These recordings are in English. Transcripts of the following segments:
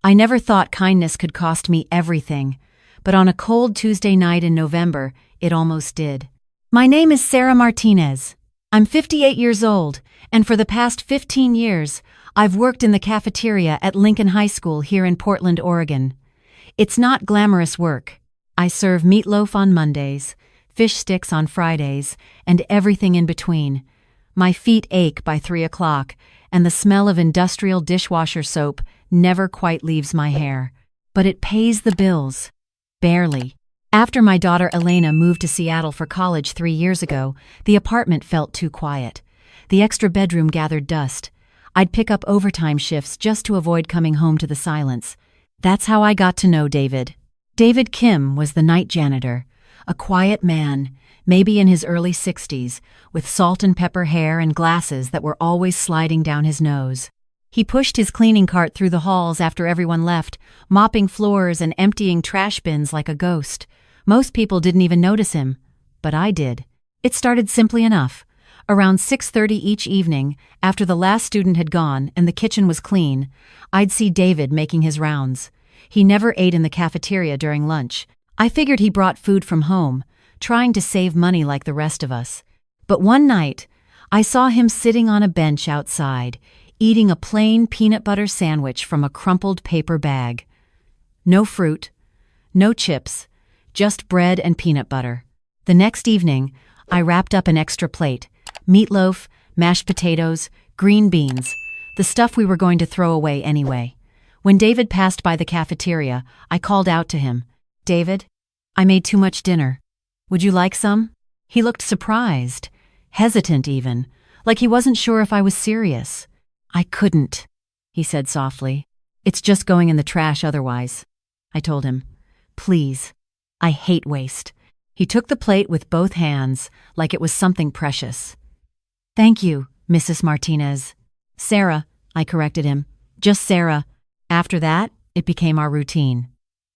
I never thought kindness could cost me everything, but on a cold Tuesday night in November, it almost did. My name is Sarah Martinez. I'm 58 years old, and for the past 15 years, I've worked in the cafeteria at Lincoln High School here in Portland, Oregon. It's not glamorous work. I serve meatloaf on Mondays, fish sticks on Fridays, and everything in between. My feet ache by 3 o'clock, and the smell of industrial dishwasher soap never quite leaves my hair. But it pays the bills. Barely. After my daughter Elena moved to Seattle for college 3 years ago, the apartment felt too quiet. The extra bedroom gathered dust. I'd pick up overtime shifts just to avoid coming home to the silence. That's how I got to know David. David Kim was the night janitor, a quiet man, maybe in his early 60s, with salt and pepper hair and glasses that were always sliding down his nose. He pushed his cleaning cart through the halls after everyone left, mopping floors and emptying trash bins like a ghost. Most people didn't even notice him, but I did. It started simply enough. Around 6:30 each evening, after the last student had gone and the kitchen was clean, I'd see David making his rounds. He never ate in the cafeteria during lunch. I figured he brought food from home, trying to save money like the rest of us. But one night, I saw him sitting on a bench outside, eating a plain peanut butter sandwich from a crumpled paper bag. No fruit, no chips, just bread and peanut butter. The next evening, I wrapped up an extra plate, meatloaf, mashed potatoes, green beans, the stuff we were going to throw away anyway. When David passed by the cafeteria, I called out to him, "David, I made too much dinner. Would you like some?" He looked surprised, hesitant even, like he wasn't sure if I was serious. "I couldn't," he said softly. "It's just going in the trash otherwise," I told him. "Please. I hate waste." He took the plate with both hands, like it was something precious. "Thank you, Mrs. Martinez." "Sarah," I corrected him. "Just Sarah." After that, it became our routine.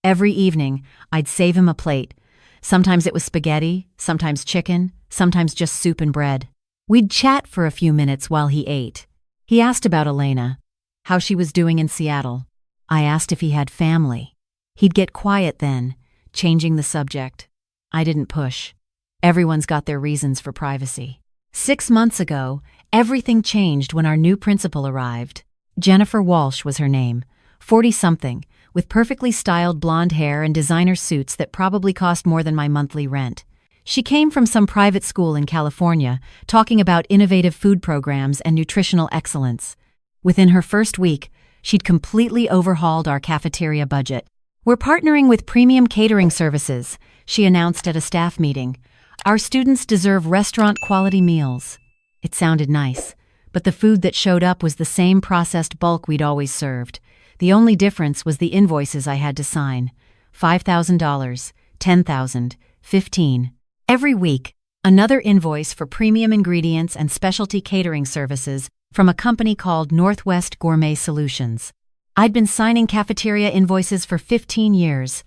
Every evening, I'd save him a plate. Sometimes it was spaghetti, sometimes chicken, sometimes just soup and bread. We'd chat for a few minutes while he ate. He asked about Elena, how she was doing in Seattle. I asked if he had family. He'd get quiet then, changing the subject. I didn't push. Everyone's got their reasons for privacy. 6 months ago, everything changed when our new principal arrived. Jennifer Walsh was her name, 40-something, with perfectly styled blonde hair and designer suits that probably cost more than my monthly rent. She came from some private school in California, talking about innovative food programs and nutritional excellence. Within her first week, she'd completely overhauled our cafeteria budget. "We're partnering with premium catering services," she announced at a staff meeting. "Our students deserve restaurant-quality meals." It sounded nice, but the food that showed up was the same processed bulk we'd always served. The only difference was the invoices I had to sign. $5,000, $10,000, $15,000. Every week, another invoice for premium ingredients and specialty catering services from a company called Northwest Gourmet Solutions. I'd been signing cafeteria invoices for 15 years.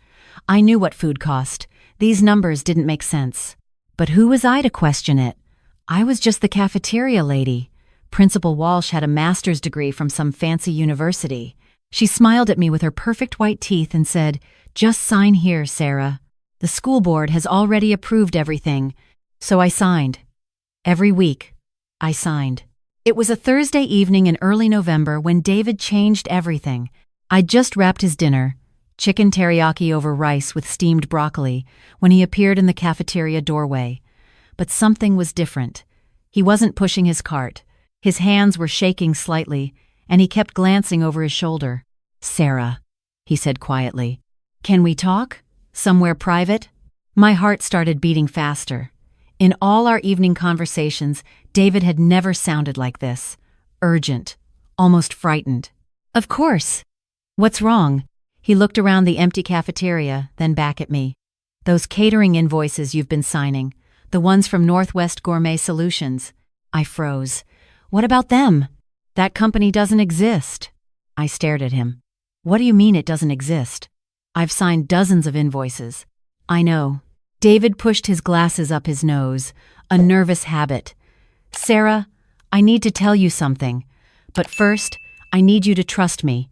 I knew what food cost. These numbers didn't make sense. But who was I to question it? I was just the cafeteria lady. Principal Walsh had a master's degree from some fancy university. She smiled at me with her perfect white teeth and said, "Just sign here, Sarah. The school board has already approved everything." So I signed. Every week, I signed. It was a Thursday evening in early November when David changed everything. I'd just wrapped his dinner, chicken teriyaki over rice with steamed broccoli, when he appeared in the cafeteria doorway. But something was different. He wasn't pushing his cart. His hands were shaking slightly, and he kept glancing over his shoulder. "Sarah," he said quietly, "can we talk? Somewhere private?" My heart started beating faster. In all our evening conversations, David had never sounded like this. Urgent, almost frightened. "Of course. What's wrong?" He looked around the empty cafeteria, then back at me. "Those catering invoices you've been signing, the ones from Northwest Gourmet Solutions." I froze. "What about them? That company doesn't exist." I stared at him. "What do you mean it doesn't exist? I've signed dozens of invoices." "I know." David pushed his glasses up his nose, a nervous habit. "Sarah, I need to tell you something. But first, I need you to trust me.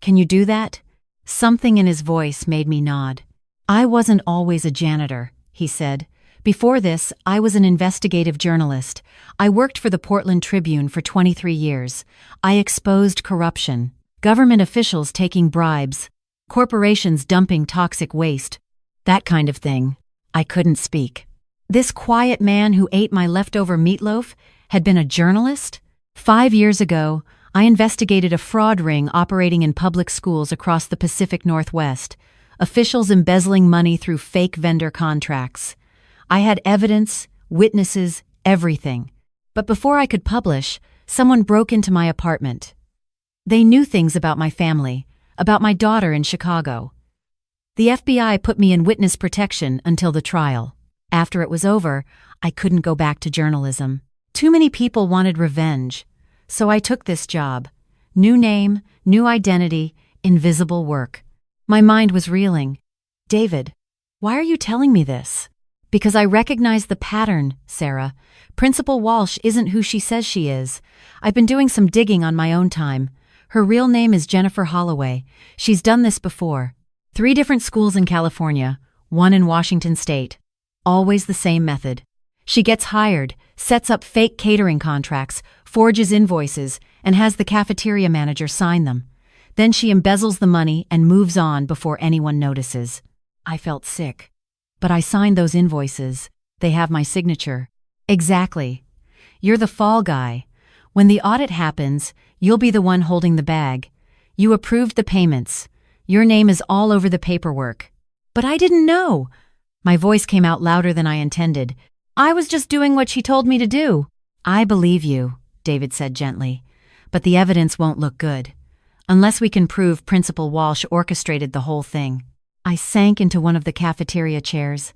Can you do that? Something in his voice made me nod. I wasn't always a janitor, he said. Before this, I was an investigative journalist. I worked for the Portland Tribune for 23 years. I exposed corruption, government officials taking bribes, corporations dumping toxic waste, that kind of thing. I couldn't speak. This quiet man who ate my leftover meatloaf had been a journalist? 5 years ago, I investigated a fraud ring operating in public schools across the Pacific Northwest, officials embezzling money through fake vendor contracts. I had evidence, witnesses, everything. But before I could publish, someone broke into my apartment. They knew things about my family, about my daughter in Chicago. The FBI put me in witness protection until the trial. After it was over, I couldn't go back to journalism. Too many people wanted revenge. So I took this job. New name, new identity, invisible work. My mind was reeling. David, why are you telling me this? Because I recognize the pattern, Sarah. Principal Walsh isn't who she says she is. I've been doing some digging on my own time. Her real name is Jennifer Holloway. She's done this before. 3 different schools in California, 1 in Washington State. Always the same method. She gets hired, sets up fake catering contracts, forges invoices, and has the cafeteria manager sign them. Then she embezzles the money and moves on before anyone notices. I felt sick. But I signed those invoices. They have my signature. Exactly. You're the fall guy. When the audit happens, you'll be the one holding the bag. You approved the payments. Your name is all over the paperwork. But I didn't know. My voice came out louder than I intended. I was just doing what she told me to do. I believe you, David said gently. But the evidence won't look good. Unless we can prove Principal Walsh orchestrated the whole thing. I sank into one of the cafeteria chairs.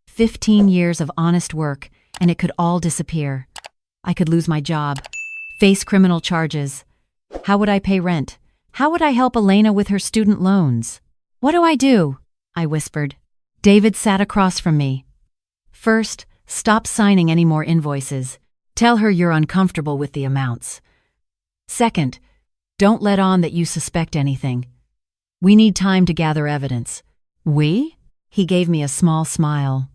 15 years of honest work, and it could all disappear. I could lose my job, face criminal charges. How would I pay rent? How would I help Elena with her student loans? What do I do? I whispered. David sat across from me. First, stop signing any more invoices. Tell her you're uncomfortable with the amounts. Second, don't let on that you suspect anything. We need time to gather evidence. We? He gave me a small smile.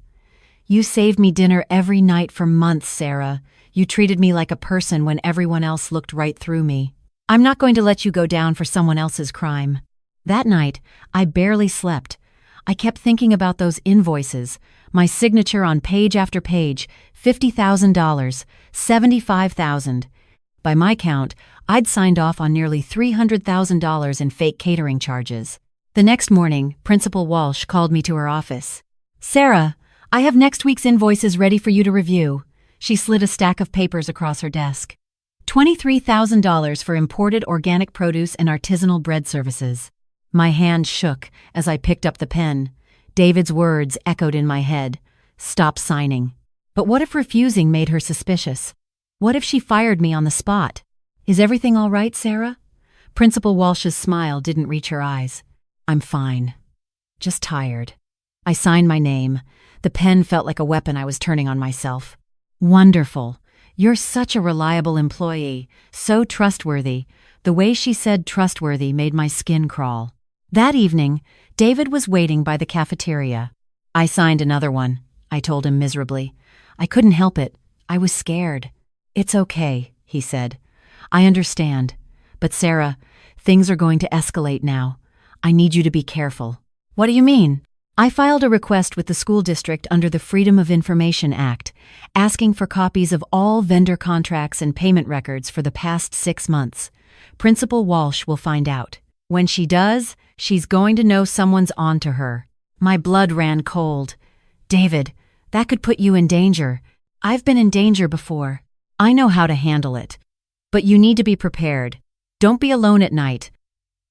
You saved me dinner every night for months, Sarah. You treated me like a person when everyone else looked right through me. I'm not going to let you go down for someone else's crime. That night, I barely slept. I kept thinking about those invoices, my signature on page after page, $50,000, $75,000. By my count, I'd signed off on nearly $300,000 in fake catering charges. The next morning, Principal Walsh called me to her office. Sarah, I have next week's invoices ready for you to review. She slid a stack of papers across her desk. $23,000 for imported organic produce and artisanal bread services. My hand shook as I picked up the pen. David's words echoed in my head. Stop signing. But what if refusing made her suspicious? What if she fired me on the spot? Is everything all right, Sarah? Principal Walsh's smile didn't reach her eyes. I'm fine. Just tired. I signed my name. The pen felt like a weapon I was turning on myself. Wonderful. You're such a reliable employee, so trustworthy. The way she said trustworthy made my skin crawl. That evening, David was waiting by the cafeteria. I signed another one, I told him miserably. I couldn't help it. I was scared. It's okay, he said. I understand. But Sarah, things are going to escalate now. I need you to be careful. What do you mean? I filed a request with the school district under the Freedom of Information Act, asking for copies of all vendor contracts and payment records for the past 6 months. Principal Walsh will find out. When she does, she's going to know someone's on to her. My blood ran cold. David, that could put you in danger. I've been in danger before. I know how to handle it. But you need to be prepared. Don't be alone at night.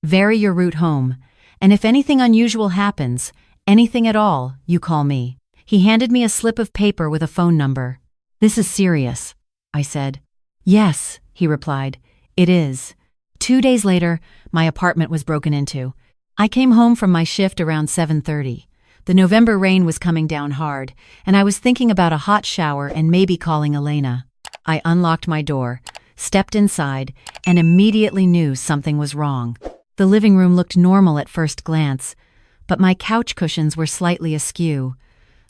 Vary your route home. And if anything unusual happens, anything at all, you call me. He handed me a slip of paper with a phone number. This is serious, I said. Yes, he replied. It is. 2 days later, my apartment was broken into. I came home from my shift around 7:30. The November rain was coming down hard, and I was thinking about a hot shower and maybe calling Elena. I unlocked my door, stepped inside, and immediately knew something was wrong. The living room looked normal at first glance, but my couch cushions were slightly askew.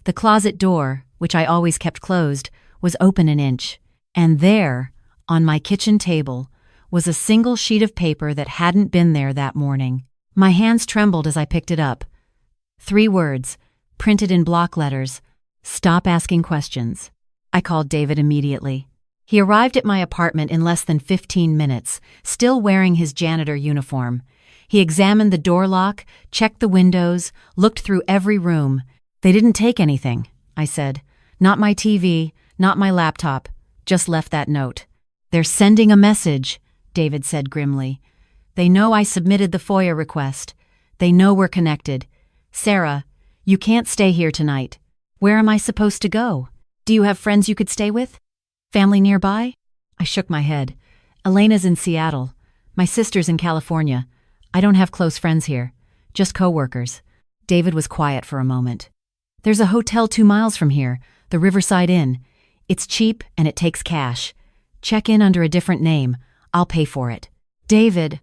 The closet door, which I always kept closed, was open an inch, and there, on my kitchen table, was a single sheet of paper that hadn't been there that morning. My hands trembled as I picked it up. 3 words, printed in block letters: "Stop asking questions." I called David immediately. He arrived at my apartment in less than 15 minutes, still wearing his janitor uniform. He examined the door lock, checked the windows, looked through every room. "They didn't take anything," I said. "Not my TV, not my laptop, just left that note." "They're sending a message," David said grimly. "They know I submitted the FOIA request. They know we're connected. Sarah, you can't stay here tonight. Where am I supposed to go? Do you have friends you could stay with? Family nearby?" I shook my head. "Elena's in Seattle. My sister's in California. I don't have close friends here. Just coworkers." David was quiet for a moment. "There's a hotel 2 miles from here, the Riverside Inn. It's cheap and it takes cash. Check in under a different name. I'll pay for it." "David,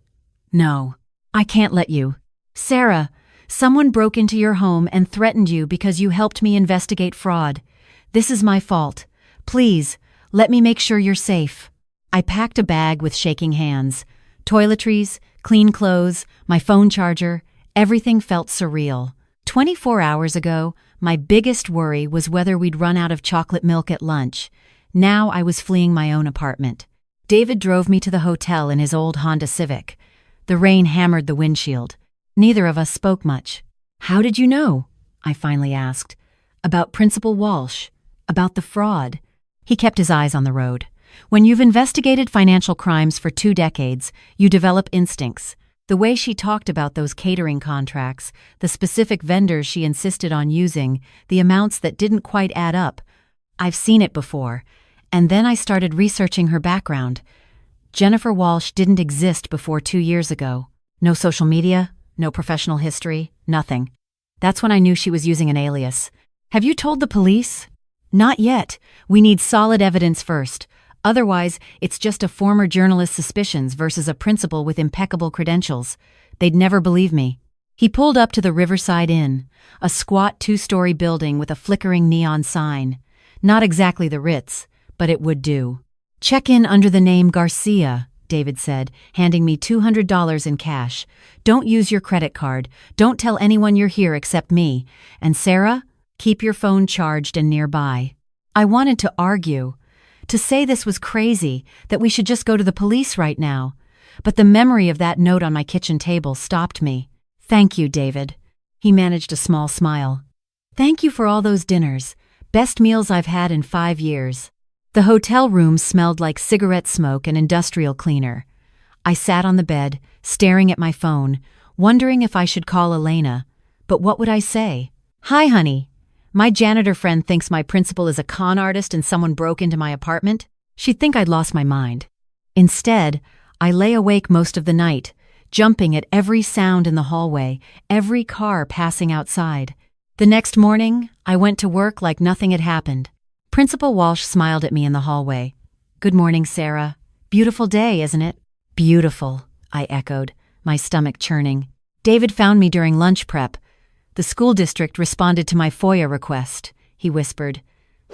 no. I can't let you. Sarah, someone broke into your home and threatened you because you helped me investigate fraud. This is my fault. Please, let me make sure you're safe." I packed a bag with shaking hands. Toiletries, clean clothes, my phone charger, everything felt surreal. 24 hours ago, my biggest worry was whether we'd run out of chocolate milk at lunch. Now I was fleeing my own apartment. David drove me to the hotel in his old Honda Civic. The rain hammered the windshield. Neither of us spoke much. "How did you know?" I finally asked. "About Principal Walsh. About the fraud." He kept his eyes on the road. "When you've investigated financial crimes for 2 decades, you develop instincts." The way she talked about those catering contracts, the specific vendors she insisted on using, the amounts that didn't quite add up. I've seen it before. And then I started researching her background. Jennifer Walsh didn't exist before 2 years ago. No social media, no professional history, nothing. That's when I knew she was using an alias. "Have you told the police?" "Not yet. We need solid evidence first. Otherwise, it's just a former journalist's suspicions versus a principal with impeccable credentials. They'd never believe me." He pulled up to the Riverside Inn, a squat 2-story building with a flickering neon sign. Not exactly the Ritz, but it would do. "Check in under the name Garcia," David said, handing me $200 in cash. "Don't use your credit card. Don't tell anyone you're here except me. And Sarah, keep your phone charged and nearby." I wanted to argue, to say this was crazy, that we should just go to the police right now. But the memory of that note on my kitchen table stopped me. "Thank you, David." He managed a small smile. "Thank you for all those dinners. Best meals I've had in 5 years." The hotel room smelled like cigarette smoke and industrial cleaner. I sat on the bed, staring at my phone, wondering if I should call Elena. But what would I say? "Hi, honey. My janitor friend thinks my principal is a con artist and someone broke into my apartment." She'd think I'd lost my mind. Instead, I lay awake most of the night, jumping at every sound in the hallway, every car passing outside. The next morning, I went to work like nothing had happened. Principal Walsh smiled at me in the hallway. "Good morning, Sarah. Beautiful day, isn't it?" "Beautiful," I echoed, my stomach churning. "David found me during lunch prep. The school district responded to my FOIA request," he whispered.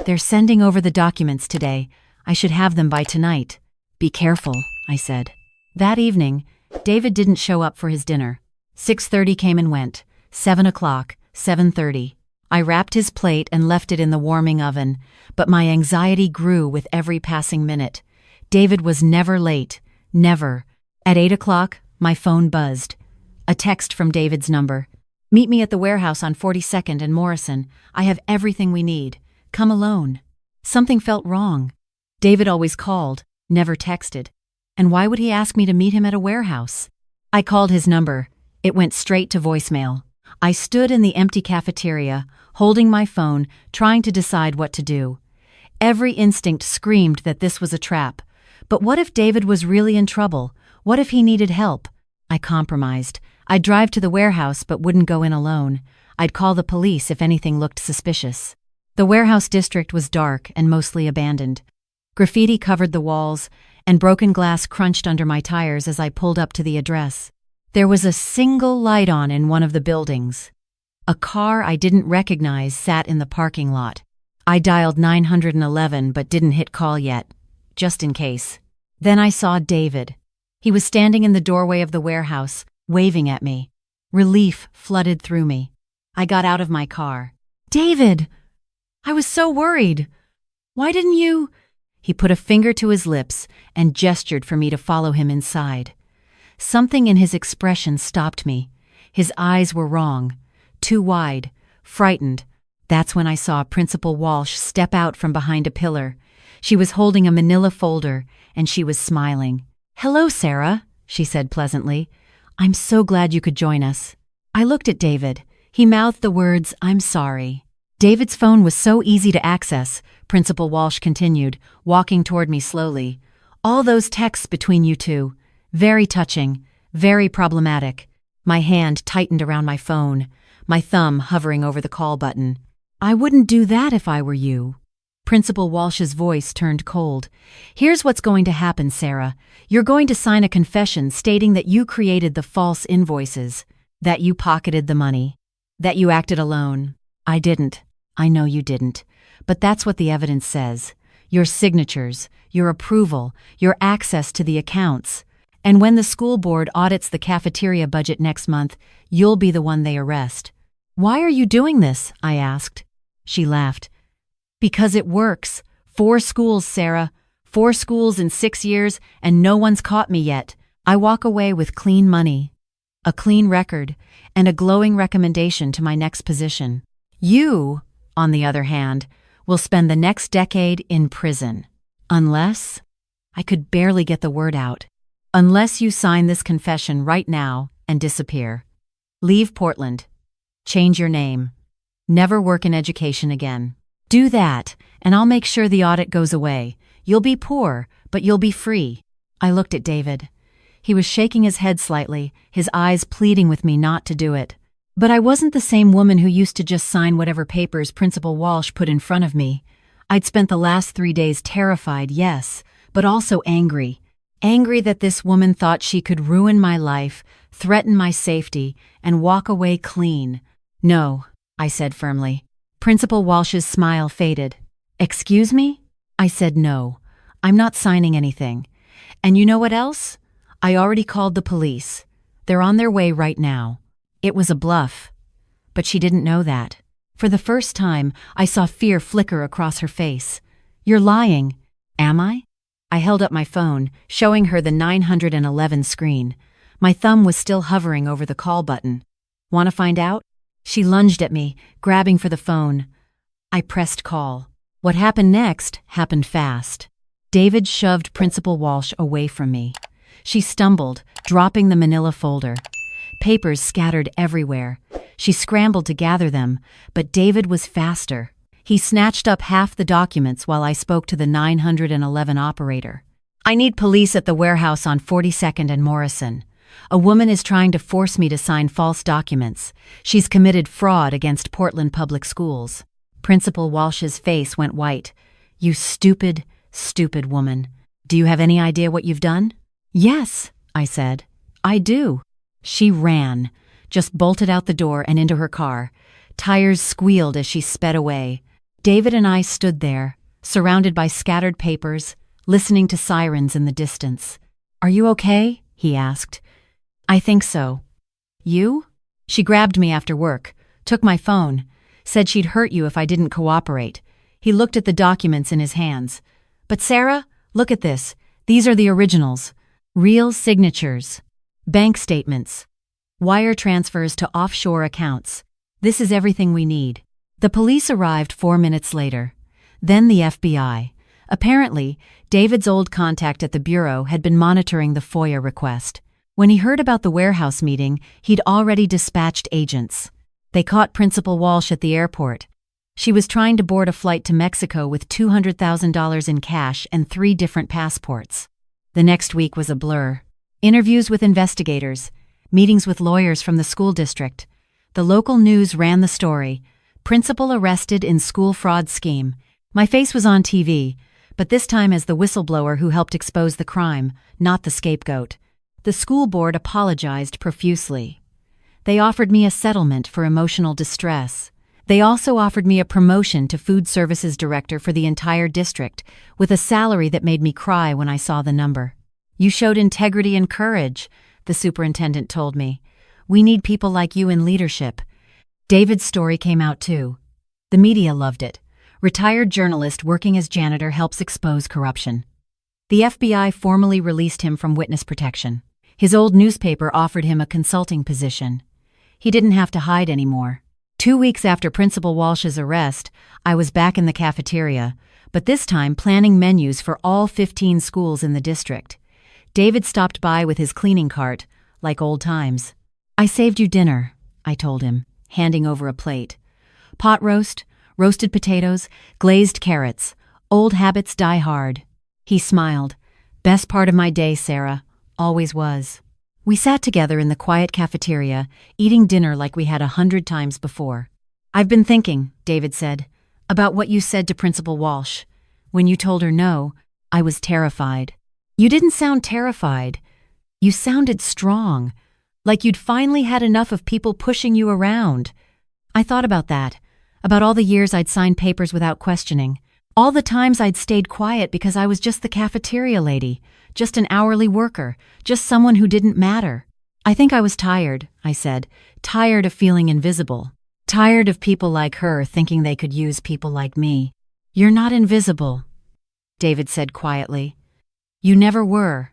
"They're sending over the documents today. I should have them by tonight." "Be careful," I said. That evening, David didn't show up for his dinner. 6:30 came and went. 7 o'clock, 7:30. I wrapped his plate and left it in the warming oven, but my anxiety grew with every passing minute. David was never late. Never. At 8 o'clock, my phone buzzed. A text from David's number. "Meet me at the warehouse on 42nd and Morrison. I have everything we need. Come alone." Something felt wrong. David always called, never texted. And why would he ask me to meet him at a warehouse? I called his number. It went straight to voicemail. I stood in the empty cafeteria, holding my phone, trying to decide what to do. Every instinct screamed that this was a trap. But what if David was really in trouble? What if he needed help? I compromised. I'd drive to the warehouse but wouldn't go in alone. I'd call the police if anything looked suspicious. The warehouse district was dark and mostly abandoned. Graffiti covered the walls, and broken glass crunched under my tires as I pulled up to the address. There was a single light on in one of the buildings. A car I didn't recognize sat in the parking lot. I dialed 911 but didn't hit call yet, just in case. Then I saw David. He was standing in the doorway of the warehouse, waving at me. Relief flooded through me. I got out of my car. "David! I was so worried. Why didn't you—" He put a finger to his lips and gestured for me to follow him inside. Something in his expression stopped me. His eyes were wrong, too wide, frightened. That's when I saw Principal Walsh step out from behind a pillar. She was holding a manila folder, and she was smiling. "Hello, Sarah," she said pleasantly. "I'm so glad you could join us." I looked at David. He mouthed the words, "I'm sorry." David's phone was so easy to access, Principal Walsh continued, walking toward me slowly. "All those texts between you two. Very touching, very problematic." My hand tightened around my phone, my thumb hovering over the call button. "I wouldn't do that if I were you." Principal Walsh's voice turned cold. "Here's what's going to happen, Sarah. You're going to sign a confession stating that you created the false invoices, that you pocketed the money, that you acted alone. I didn't. I know you didn't. But that's what the evidence says. Your signatures, your approval, your access to the accounts. And when the school board audits the cafeteria budget next month, you'll be the one they arrest." "Why are you doing this?" I asked. She laughed. "Because it works. 4 schools, Sarah. 4 schools in 6 years, and no one's caught me yet. I walk away with clean money, a clean record, and a glowing recommendation to my next position. You, on the other hand, will spend the next decade in prison. Unless—" I could barely get the word out. "Unless you sign this confession right now and disappear. Leave Portland. Change your name. Never work in education again. Do that, and I'll make sure the audit goes away. You'll be poor, but you'll be free." I looked at David. He was shaking his head slightly, his eyes pleading with me not to do it. But I wasn't the same woman who used to just sign whatever papers Principal Walsh put in front of me. I'd spent the last 3 days terrified, yes, but also angry. Angry that this woman thought she could ruin my life, threaten my safety, and walk away clean. "No," I said firmly. Principal Walsh's smile faded. "Excuse me?" I said no. "I'm not signing anything. And you know what else? I already called the police. They're on their way right now." It was a bluff. But she didn't know that. For the first time, I saw fear flicker across her face. "You're lying." "Am I?" I held up my phone, showing her the 911 screen. My thumb was still hovering over the call button. "Want to find out?" She lunged at me, grabbing for the phone. I pressed call. What happened next happened fast. David shoved Principal Walsh away from me. She stumbled, dropping the manila folder. Papers scattered everywhere. She scrambled to gather them, but David was faster. He snatched up half the documents while I spoke to the 911 operator. "I need police at the warehouse on 42nd and Morrison. A woman is trying to force me to sign false documents. She's committed fraud against Portland Public Schools." Principal Walsh's face went white. "You stupid, stupid woman. Do you have any idea what you've done?" "Yes," I said. "I do." She ran, just bolted out the door and into her car. Tires squealed as she sped away. David and I stood there, surrounded by scattered papers, listening to sirens in the distance. "Are you okay?" he asked. "I think so." "You?" She grabbed me after work, took my phone, said she'd hurt you if I didn't cooperate. He looked at the documents in his hands. "But Sarah, look at this. These are the originals. Real signatures. Bank statements. Wire transfers to offshore accounts. This is everything we need." The police arrived 4 minutes later. Then the FBI. Apparently, David's old contact at the Bureau had been monitoring the FOIA request. When he heard about the warehouse meeting, he'd already dispatched agents. They caught Principal Walsh at the airport. She was trying to board a flight to Mexico with $200,000 in cash and 3 different passports. The next week was a blur. Interviews with investigators, meetings with lawyers from the school district. The local news ran the story. Principal arrested in school fraud scheme. My face was on TV, but this time as the whistleblower who helped expose the crime, not the scapegoat. The school board apologized profusely. They offered me a settlement for emotional distress. They also offered me a promotion to food services director for the entire district, with a salary that made me cry when I saw the number. "You showed integrity and courage," the superintendent told me. "We need people like you in leadership." David's story came out too. The media loved it. Retired journalist working as janitor helps expose corruption. The FBI formally released him from witness protection. His old newspaper offered him a consulting position. He didn't have to hide anymore. 2 weeks after Principal Walsh's arrest, I was back in the cafeteria, but this time planning menus for all 15 schools in the district. David stopped by with his cleaning cart, like old times. "I saved you dinner," I told him, handing over a plate. "Pot roast, roasted potatoes, glazed carrots. Old habits die hard." He smiled. "Best part of my day, Sarah. Always was." We sat together in the quiet cafeteria, eating dinner like we had 100 times before. "I've been thinking," David said, "about what you said to Principal Walsh. When you told her no, I was terrified." "You didn't sound terrified. You sounded strong, like you'd finally had enough of people pushing you around." I thought about that, about all the years I'd signed papers without questioning, all the times I'd stayed quiet because I was just the cafeteria lady, just an hourly worker, just someone who didn't matter. "I think I was tired," I said, "tired of feeling invisible, tired of people like her thinking they could use people like me." "You're not invisible," David said quietly. "You never were.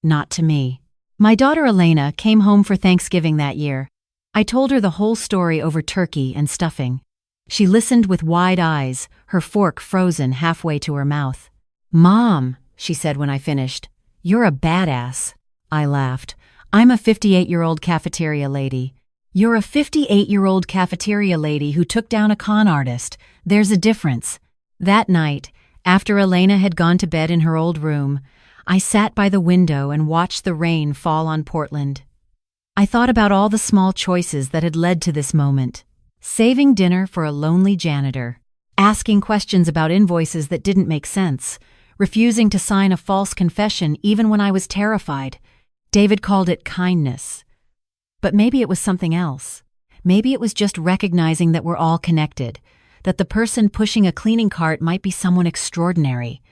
Not to me." My daughter Elena came home for Thanksgiving that year. I told her the whole story over turkey and stuffing. She listened with wide eyes, her fork frozen halfway to her mouth. "Mom," she said when I finished, "you're a badass." I laughed. "I'm a 58-year-old cafeteria lady." "You're a 58-year-old cafeteria lady who took down a con artist. There's a difference." That night, after Elena had gone to bed in her old room, I sat by the window and watched the rain fall on Portland. I thought about all the small choices that had led to this moment. Saving dinner for a lonely janitor, asking questions about invoices that didn't make sense, refusing to sign a false confession even when I was terrified. David called it kindness. But maybe it was something else. Maybe it was just recognizing that we're all connected, that the person pushing a cleaning cart might be someone extraordinary,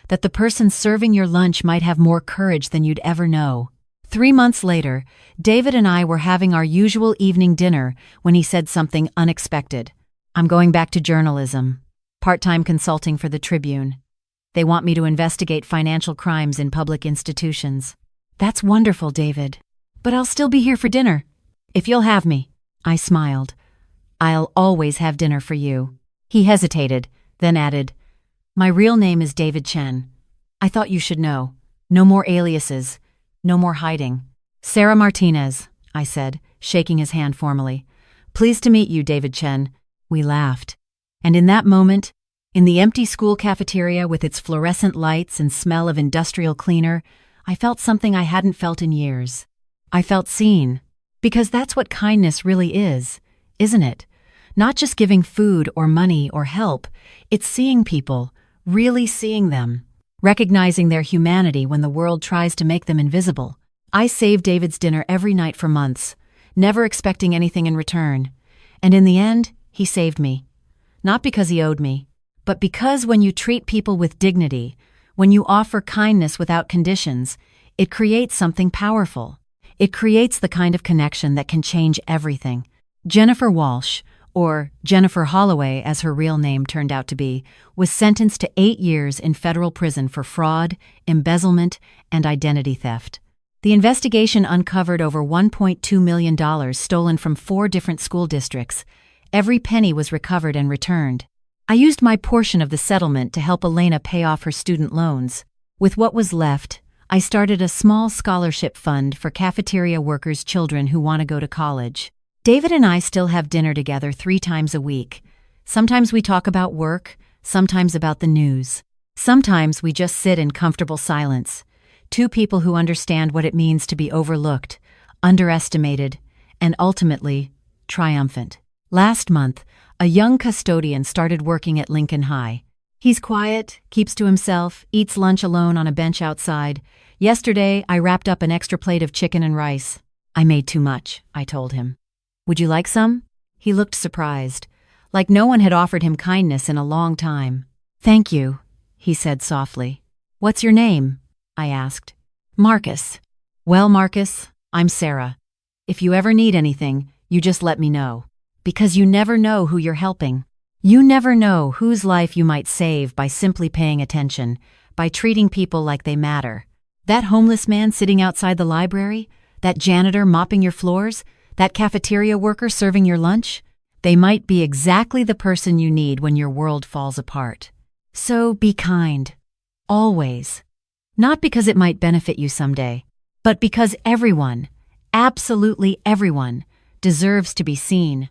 that the person serving your lunch might have more courage than you'd ever know. 3 months later, David and I were having our usual evening dinner when he said something unexpected. "I'm going back to journalism, part-time consulting for the Tribune. They want me to investigate financial crimes in public institutions." "That's wonderful, David. But I'll still be here for dinner, if you'll have me." I smiled. "I'll always have dinner for you." He hesitated, then added, "My real name is David Chen. I thought you should know. No more aliases. No more hiding." "Sarah Martinez," I said, shaking his hand formally. "Pleased to meet you, David Chen." We laughed. And in that moment, in the empty school cafeteria with its fluorescent lights and smell of industrial cleaner, I felt something I hadn't felt in years. I felt seen. Because that's what kindness really is, isn't it? Not just giving food or money or help, it's seeing people, really seeing them. Recognizing their humanity when the world tries to make them invisible. I saved David's dinner every night for months, never expecting anything in return. And in the end, he saved me. Not because he owed me, but because when you treat people with dignity, when you offer kindness without conditions, it creates something powerful. It creates the kind of connection that can change everything. Jennifer Walsh, or Jennifer Holloway as her real name turned out to be, was sentenced to 8 years in federal prison for fraud, embezzlement, and identity theft. The investigation uncovered over $1.2 million stolen from 4 different school districts. Every penny was recovered and returned. I used my portion of the settlement to help Elena pay off her student loans. With what was left, I started a small scholarship fund for cafeteria workers' children who want to go to college. David and I still have dinner together 3 times a week. Sometimes we talk about work, sometimes about the news. Sometimes we just sit in comfortable silence. 2 people who understand what it means to be overlooked, underestimated, and ultimately, triumphant. Last month, a young custodian started working at Lincoln High. He's quiet, keeps to himself, eats lunch alone on a bench outside. Yesterday, I wrapped up an extra plate of chicken and rice. I made too much, I told him. Would you like some? He looked surprised, like no one had offered him kindness in a long time. Thank you, he said softly. What's your name? I asked. Marcus. Well, Marcus, I'm Sarah. If you ever need anything, you just let me know. Because you never know who you're helping. You never know whose life you might save by simply paying attention, by treating people like they matter. That homeless man sitting outside the library, that janitor mopping your floors, that cafeteria worker serving your lunch, they might be exactly the person you need when your world falls apart. So be kind. Always. Not because it might benefit you someday, but because everyone, absolutely everyone, deserves to be seen,